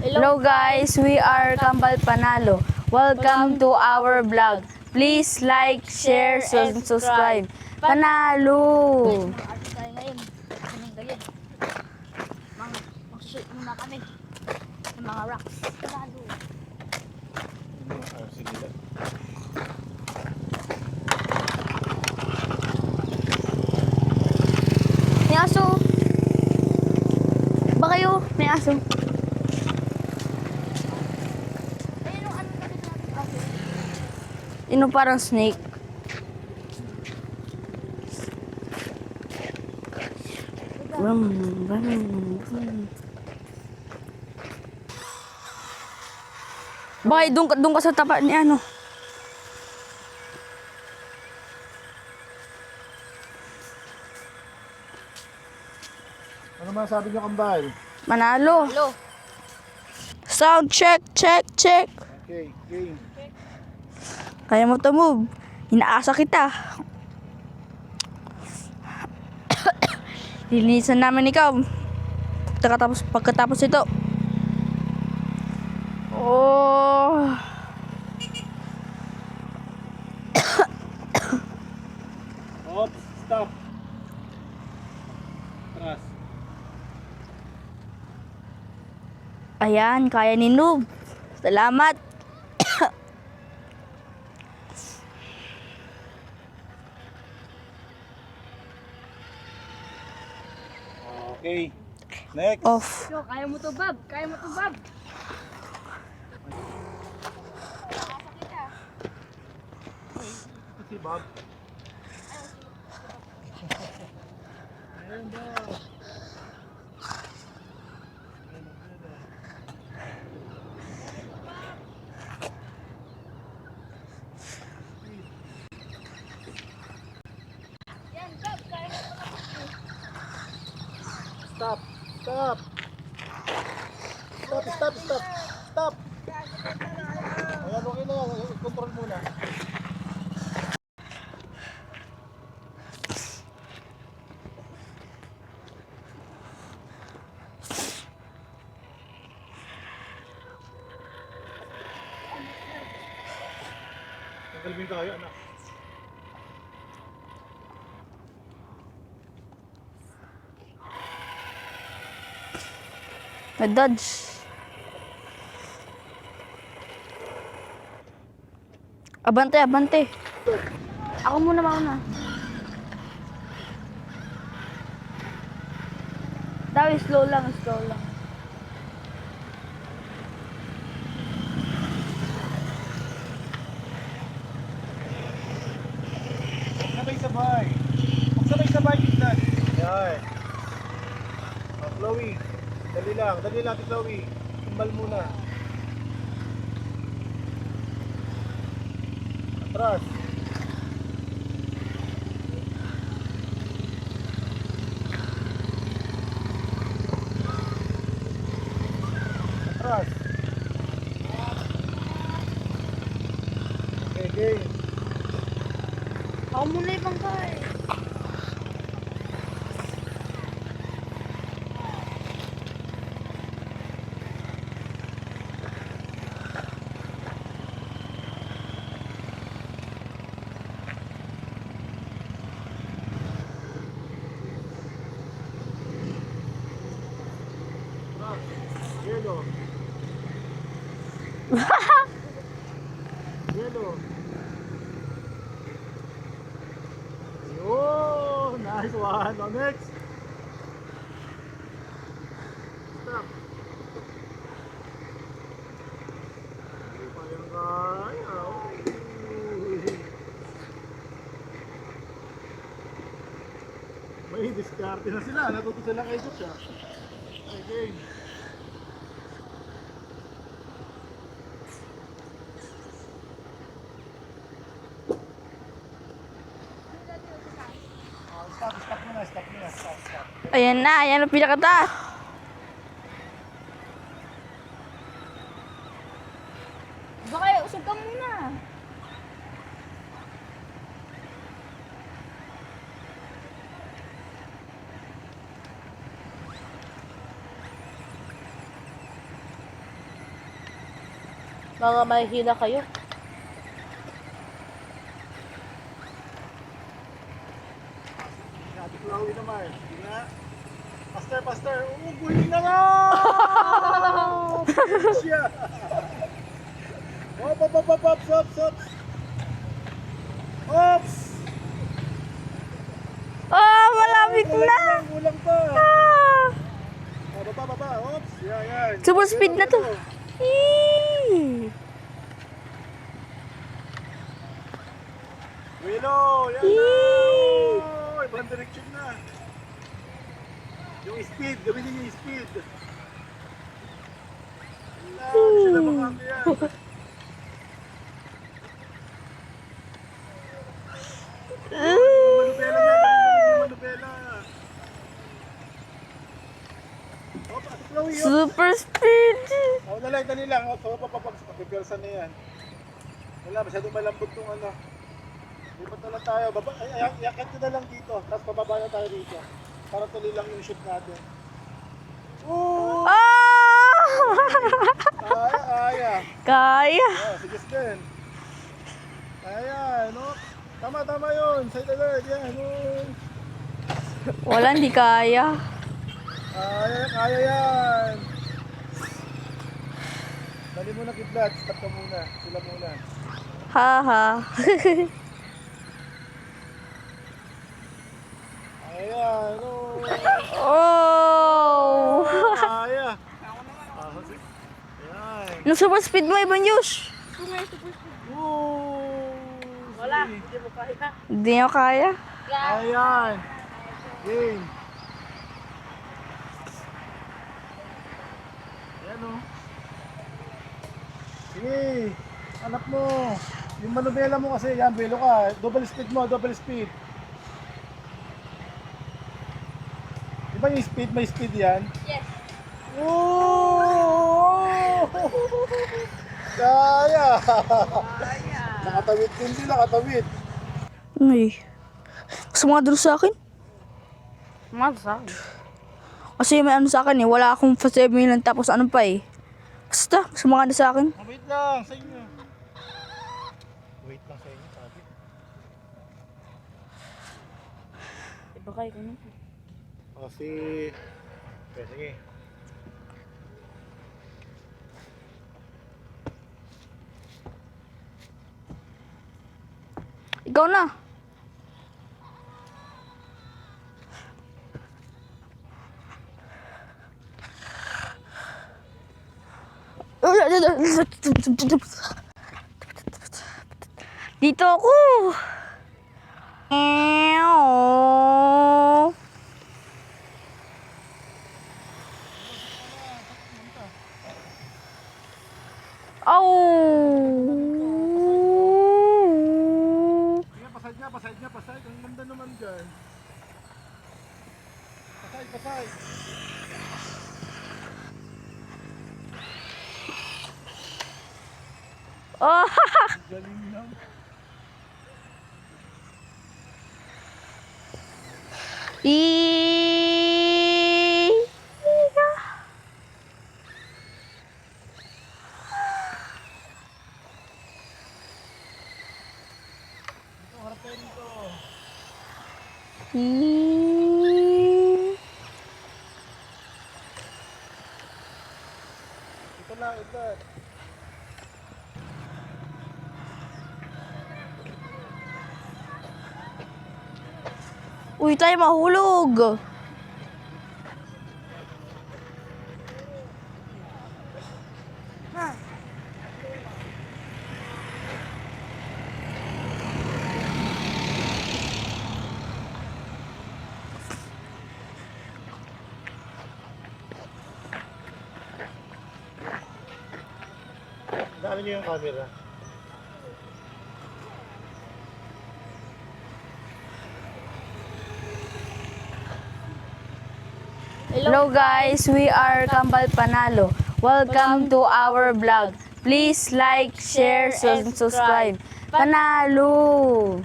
Hello guys, we are Kambal Panalo. Welcome to our vlog. Please like, share, and subscribe. Panalo! Mga artist tayo ngayon. Kaming gayod. Mag-shoot muna kami. Ng mga rocks. Panalo. Sige lang. May aso. Ba kayo? May aso. Ayun yung ano natin natin. Ino parang snake. Rum, rum, rum. Bakit doon ka sa tapat ni ano? Ano masabi niyo, Kambal? Manalo. Hello. Sound check, check, check. Okay, game. Kaya mo to move. Inaasa kita. Linisan namin ikaw. Pagkatapos ito. Oh. Oops, stop. Atras. Ayan, kaya ni Noob. Salamat. Okay. Next. Off. Yo, kaya mo to, Bob. Kaya mo to, Bob. Si Bob. Yan, Bob. Kaya mo to. Stop. Stop. Stop, stop, stop. Stop. Ayan, okay na. Control muna. Tanggalin tayo, anak. Nag-dodge. Abante, abante. Ako muna mauna. Daw, slow lang, slow lang. Sabay-sabay. Magsabay-sabay, tignan. Yan. Oh, Chloe. Dali lang, Chloe. Tumbal muna. Atras. Atras. Okay, game. Ako muna yung bangkay. Yellow. Yellow. Yun! Nice one! Oh, next! Stop! Hindi pa yung kaya. May diskarte na sila. Natuto sila kay Dutch, ah. Okay, game. Stop muna. Ayan na, ayan ang pinakataas. Baka usog ka muna. Mga mahihina kayo. Ate Chloe naman. Sige nga. Pastor. Guhin na nga! Siya. Ops. Ops! Oh, malapit na. Kulang pa. Ah, Baba. Ops. Yan. super speed na to. Eee. Willow, yan na! Yee! Oh, ibang direction na. Yung speed, gamitin yung speed. Sila mga yan. Manubela niya, manubela. Oh, Ate Chloe, oh. Super speed. Oh, dali lang. Oh, so, papapagpapipirsan na yan. Wala, masyadong malambot tong ano. Lipat na lang tayo. Yakit ko na lang dito. Tapos pababa na tayo dito. Para tuloy lang yung shoot natin. Oh! Ah! Kaya. Kaya. Oh, sige din. Ayan, no? Tama yun. Side alert, yan. Oh. Wala, hindi kaya. Kaya yan. Dali muna kidlat. Stop ka muna. Sila muna. Haha. Ayan, no? Oh. Kaya. Ayan. Yung super speed mo, Ibon Yush. Oh, Wala, sige. hindi mo kaya. Hindi nyo kaya. Ayan. Game. Ayan o. Sige. Anak mo. Yung manubela mo kasi, yan, belo ka. Double speed mo, double speed. Di ba yung speed, may speed yan? Yes. Oh! Kaya! Nakatawid din din, nakatawid. Ay. Gusto mo nga doon sa akin? Masa. Kasi may ano sa akin eh. Wala akong 7 million tapos ano pa eh. Basta, gusto mo nga doon sa akin? Wait lang, sa inyo. Wait lang sa inyo, sabi. Iba kayo ko nun. Kasi... Okay, sige. Ikaw na. Dito ako. Ew. Oh. Sige, pasay. Ang ganda naman dyan. Pasay. Oh. Galing lang. Ito, harap tayo dito. Ito lang, ito. Uy, tayo mahulog. Daan niyo yung camera. Hello guys, we are Kambal Panalo. Welcome to our vlog. Please like, share, and subscribe. Panalo!